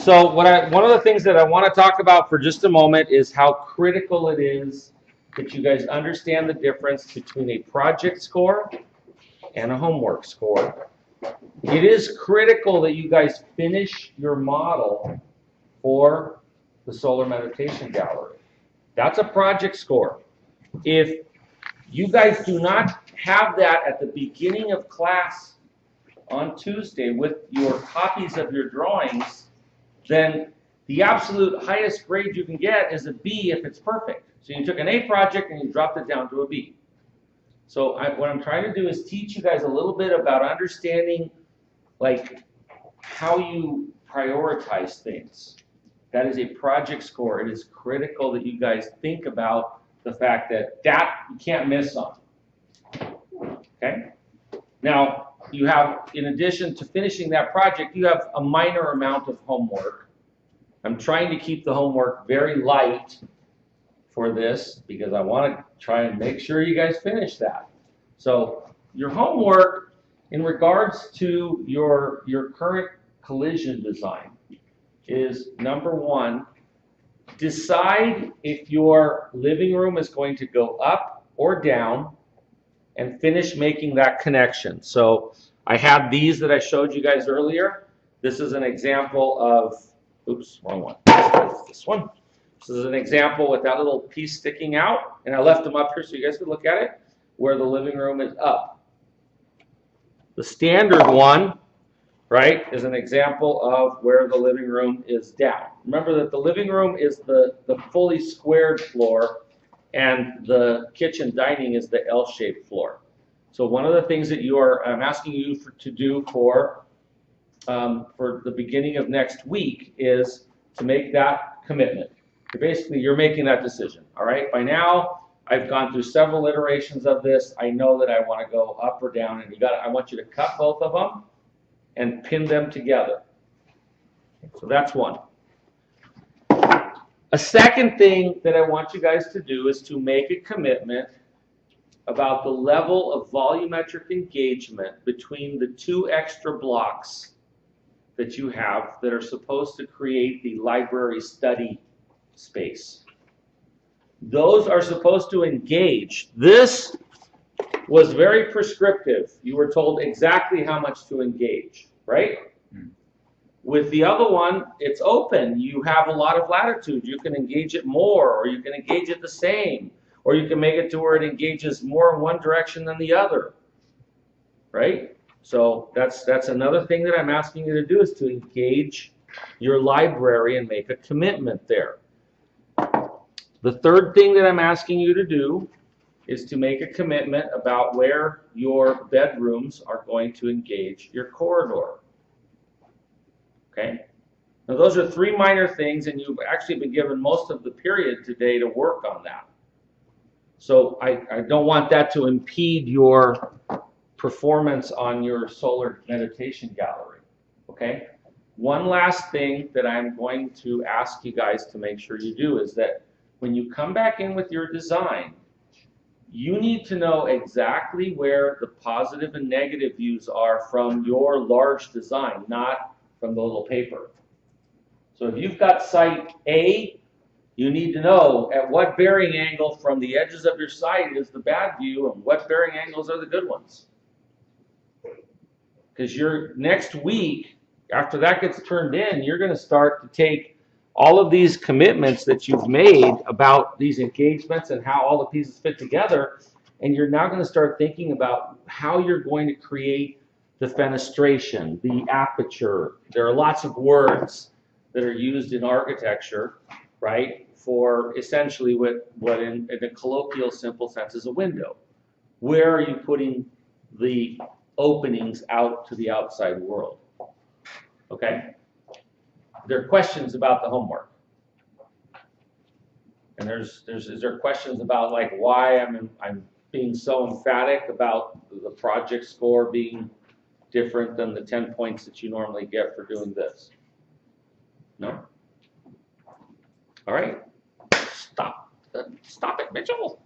So one of the things that I want to talk about for just a moment is how critical it is that you guys understand the difference between a project score and a homework score. It is critical that you guys finish your model for the solar meditation gallery. That's a project score. If you guys do not have that at the beginning of class on Tuesday with your copies of your drawings, then the absolute highest grade you can get is a B if it's perfect. So you took an A project and you dropped it down to a B. So what I'm trying to do is teach you guys a little bit about understanding like how you prioritize things. That is a project score. It is critical that you guys think about the fact that you can't miss on. Okay? Now, you have, in addition to finishing that project, you have a minor amount of homework. I'm trying to keep the homework very light for this because I want to try and make sure you guys finish that. So your homework in regards to your current collision design is, number one, decide if your living room is going to go up or down and finish making that connection. So I had these that I showed you guys earlier. This is an example of, oops, wrong one. This one. This is an example with that little piece sticking out, and I left them up here so you guys could look at it, where the living room is up. The standard one, right, is an example of where the living room is down. Remember that the living room is the fully squared floor, and the kitchen dining is the L-shaped floor. So one of the things that I'm asking you to do for the beginning of next week is to make that commitment. So basically, you're making that decision. All right. By now, I've gone through several iterations of this. I know that I want to go up or down, and I want you to cut both of them and pin them together. So that's one. A second thing that I want you guys to do is to make a commitment about the level of volumetric engagement between the two extra blocks that you have that are supposed to create the library study space. Those are supposed to engage. This was very prescriptive. You were told exactly how much to engage, right? With the other one, it's open. You have a lot of latitude. You can engage it more, or you can engage it the same, or you can make it to where it engages more in one direction than the other, right? So that's another thing that I'm asking you to do, is to engage your library and make a commitment there. The third thing that I'm asking you to do is to make a commitment about where your bedrooms are going to engage your corridor. Okay? Now those are three minor things, and you've actually been given most of the period today to work on that. So I don't want that to impede your performance on your solar meditation gallery. Okay? One last thing that I'm going to ask you guys to make sure you do is that when you come back in with your design, you need to know exactly where the positive and negative views are from your large design, not from the little paper. So if you've got site A, you need to know at what bearing angle from the edges of your site is the bad view and what bearing angles are the good ones. Because your next week, after that gets turned in, you're going to start to take all of these commitments that you've made about these engagements and how all the pieces fit together, and you're now going to start thinking about how you're going to create the fenestration, the aperture. There are lots of words that are used in architecture, right, for essentially what in a colloquial simple sense is a window. Where are you putting the openings out to the outside world? Okay? There are questions about the homework. And is there questions about like why I'm being so emphatic about the project score being different than the 10 points that you normally get for doing this? No? All right. Stop it, Mitchell.